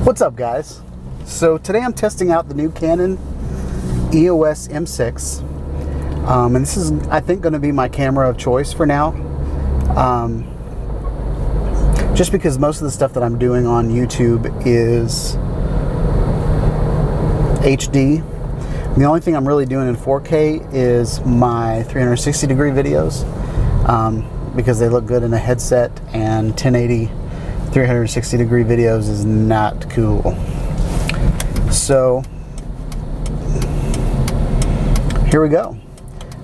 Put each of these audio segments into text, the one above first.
What's up, guys? So today I'm testing out the new Canon EOS M6, and this is, I think, going to be my camera of choice for now, just because most of the stuff that I'm doing on YouTube is HD. The only thing I'm really doing in 4K is my 360 degree videos, because they look good in a headset, and 1080 360 degree videos is not cool. So here we go.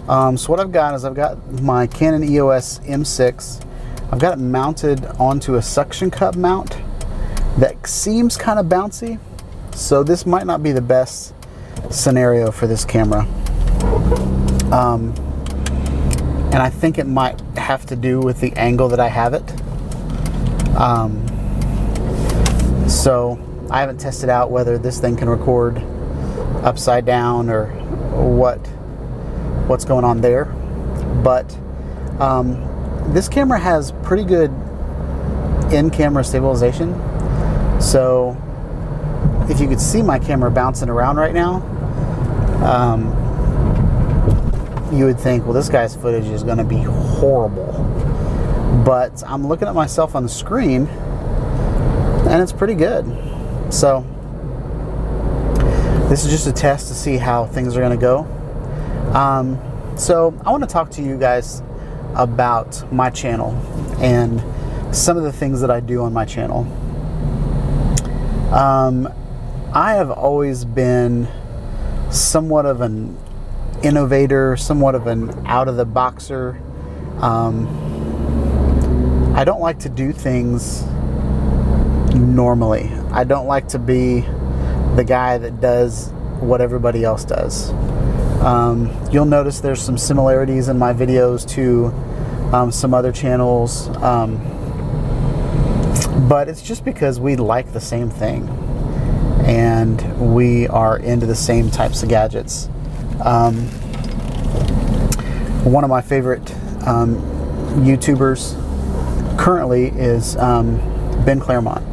So what I've got is I've got my Canon EOS M6. I've got it mounted onto a suction cup mount that seems kind of bouncy, so this might not be the best scenario for this camera. And I think it might have to do with the angle that I have it. So I haven't tested out whether this thing can record upside down or what's going on there, but this camera has pretty good in-camera stabilization. So if you could see my camera bouncing around right now, you would think, well, this guy's footage is going to be horrible. But I'm looking at myself on the screen, and it's pretty good. So this is just a test to see how things are going to go. So I want to talk to you guys about my channel and some of the things that I do on my channel. I have always been somewhat of an innovator, somewhat of an out-of-the-boxer. I don't like to do things normally. I don't like to be the guy that does what everybody else does. You'll notice there's some similarities in my videos to some other channels, but it's just because we like the same thing and we are into the same types of gadgets. One of my favorite YouTubers currently is Ben Claremont,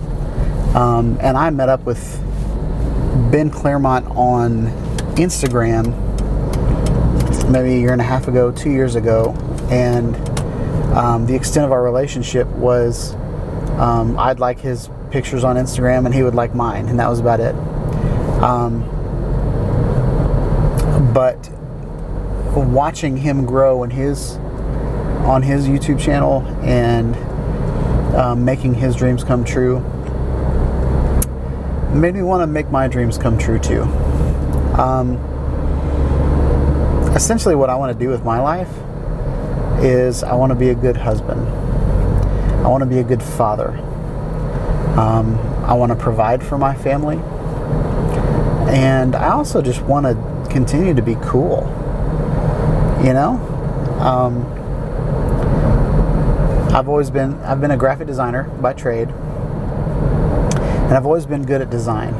and I met up with Ben Claremont on Instagram maybe a year and a half ago, 2 years ago, and the extent of our relationship was I'd like his pictures on Instagram and he would like mine, and that was about it. But watching him grow on his YouTube channel and making his dreams come true made me want to make my dreams come true too. Essentially what I want to do with my life is I want to be a good husband. I want to be a good father. I want to provide for my family. And I also just want to continue to be cool. You know? I've been a graphic designer by trade, and I've always been good at design.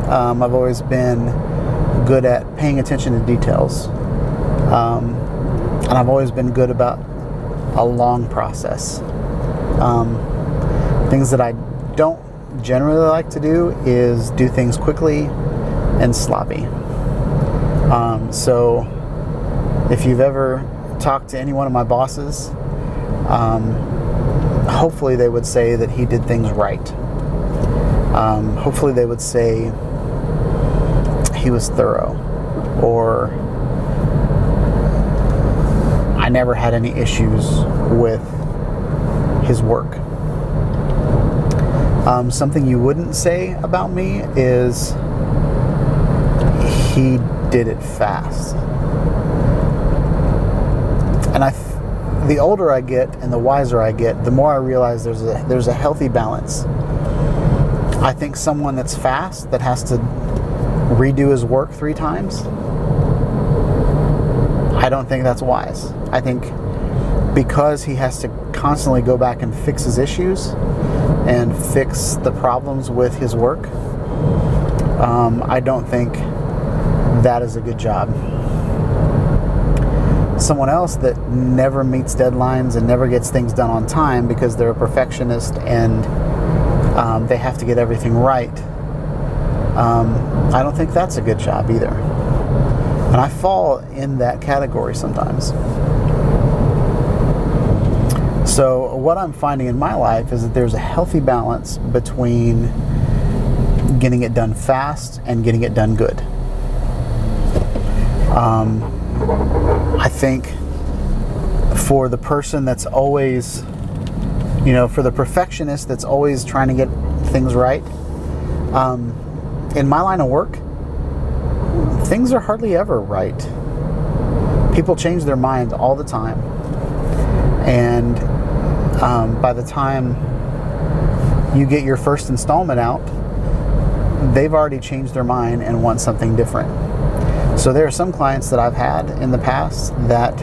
I've always been good at paying attention to details, and I've always been good about a long process. Things that I don't generally like to do is do things quickly and sloppy. So if you've ever talked to any one of my bosses, hopefully they would say that he did things right. Hopefully they would say he was thorough, or I never had any issues with his work. Something you wouldn't say about me is he did it fast. And the older I get and the wiser I get, the more I realize there's a healthy balance. I think someone that's fast, that has to redo his work 3 times, I don't think that's wise. I think because he has to constantly go back and fix his issues and fix the problems with his work, I don't think that is a good job. Someone else that never meets deadlines and never gets things done on time because they're a perfectionist and they have to get everything right, I don't think that's a good job either. And I fall in that category sometimes. So what I'm finding in my life is that there's a healthy balance between getting it done fast and getting it done good. I think for the person that's always, for the perfectionist that's always trying to get things right, in my line of work, things are hardly ever right. People change their mind all the time. And by the time you get your first installment out, they've already changed their mind and want something different. So there are some clients that I've had in the past that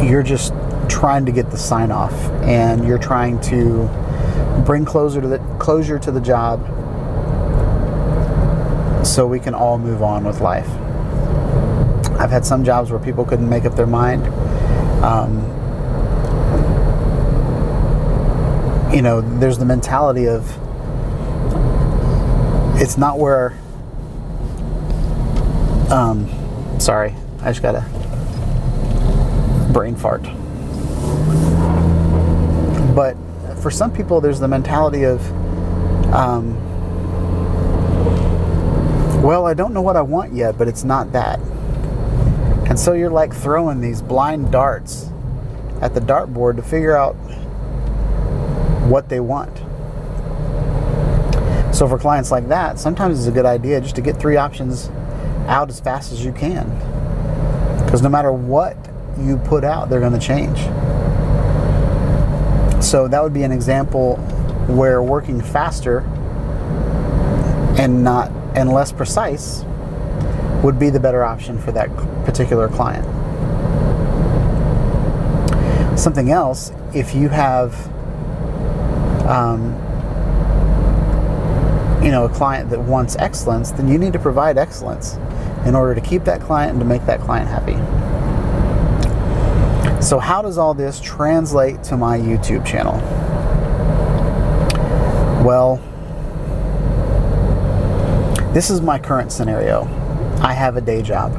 you're just trying to get the sign off, and you're trying to bring closure to the job so we can all move on with life. I've had some jobs where people couldn't make up their mind. There's the mentality of, it's not where, sorry, I just got a brain fart. But for some people, there's the mentality of, well, I don't know what I want yet, but it's not that. And so you're like throwing these blind darts at the dartboard to figure out what they want. So for clients like that, sometimes it's a good idea just to get 3 options out as fast as you can. Because no matter what you put out, they're going to change. So that would be an example where working faster and less precise would be the better option for that particular client. Something else, if you have a client that wants excellence, then you need to provide excellence in order to keep that client and to make that client happy. So how does all this translate to my YouTube channel? Well, this is my current scenario. I have a day job.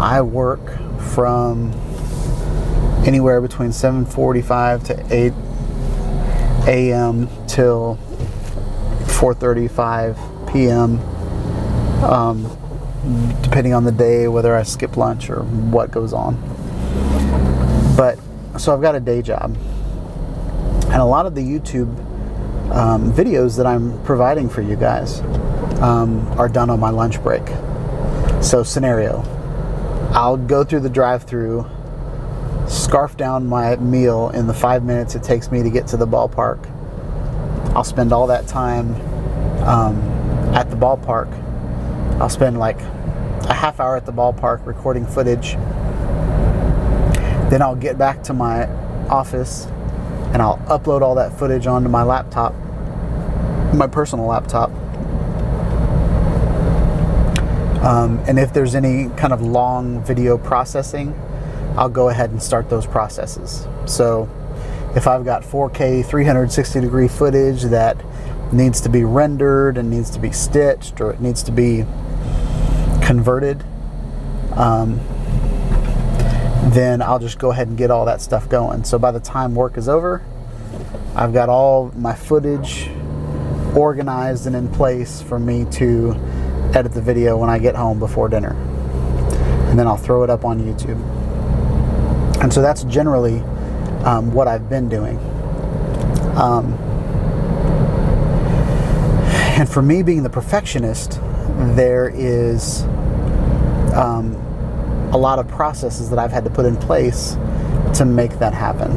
I work from anywhere between 7:45 to 8 a.m. till 4:35 p.m. Depending on the day, whether I skip lunch or what goes on. But so I've got a day job, and a lot of the YouTube videos that I'm providing for you guys are done on my lunch break. So scenario, I'll go through the drive-thru, scarf down my meal in the 5 minutes it takes me to get to the ballpark. I'll spend all that time at the ballpark. I'll spend like a half hour at the ballpark recording footage. Then I'll get back to my office and I'll upload all that footage onto my laptop, my personal laptop. And if there's any kind of long video processing, I'll go ahead and start those processes. So if I've got 4K 360 degree footage that needs to be rendered and needs to be stitched, or it needs to be converted, then I'll just go ahead and get all that stuff going. So by the time work is over, I've got all my footage organized and in place for me to edit the video when I get home before dinner. And then I'll throw it up on YouTube. And so that's generally what I've been doing. And for me, being the perfectionist, there is a lot of processes that I've had to put in place to make that happen.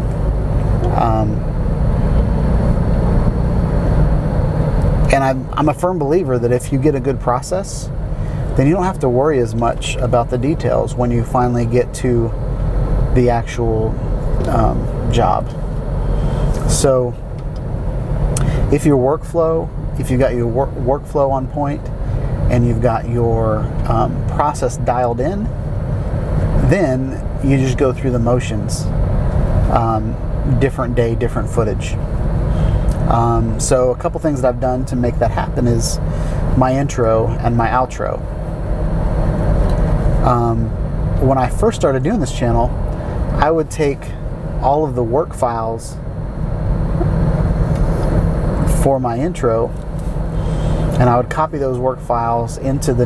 And I'm a firm believer that if you get a good process, then you don't have to worry as much about the details when you finally get to the actual job. So if your workflow, if you've got your workflow on point and you've got your process dialed in, then you just go through the motions. Different day, different footage. So a couple things that I've done to make that happen is my intro and my outro. When I first started doing this channel, I would take all of the work files for my intro and I would copy those work files into the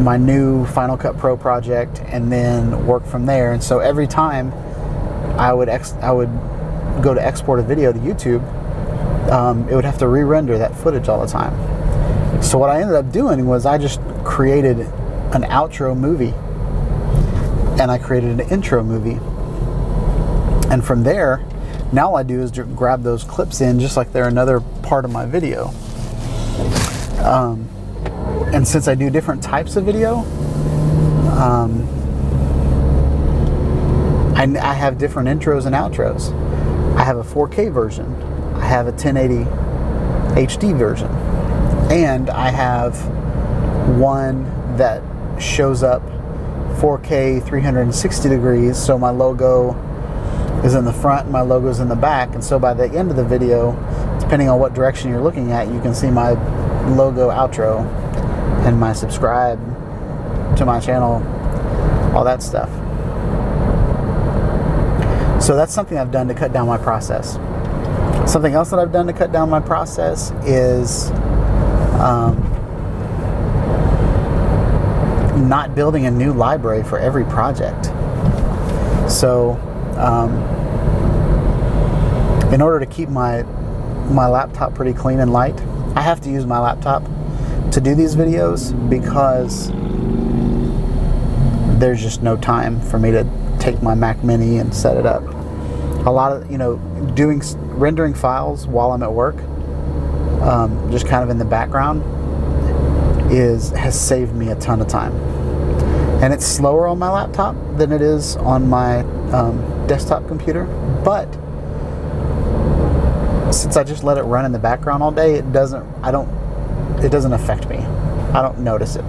my new Final Cut Pro project and then work from there. And so every time I would go to export a video to YouTube, it would have to re-render that footage all the time. So what I ended up doing was I just created an outro movie and I created an intro movie. And from there, now all I do is grab those clips in just like they're another part of my video. And since I do different types of video, I have different intros and outros. I have a 4K version, I have a 1080 HD version, and I have one that shows up 4K 360 degrees, so my logo is in the front and my logo is in the back, and so by the end of the video, depending on what direction you're looking at, you can see my logo outro and my subscribe to my channel, all that stuff. So that's something I've done to cut down my process. Something else that I've done to cut down my process is not building a new library for every project. So in order to keep my laptop pretty clean and light, I have to use my laptop to do these videos because there's just no time for me to take my Mac Mini and set it up. A lot of, rendering files while I'm at work, just kind of in the background, has saved me a ton of time. And it's slower on my laptop than it is on my desktop computer, but since I just let it run in the background all day, it doesn't affect me. I don't notice it.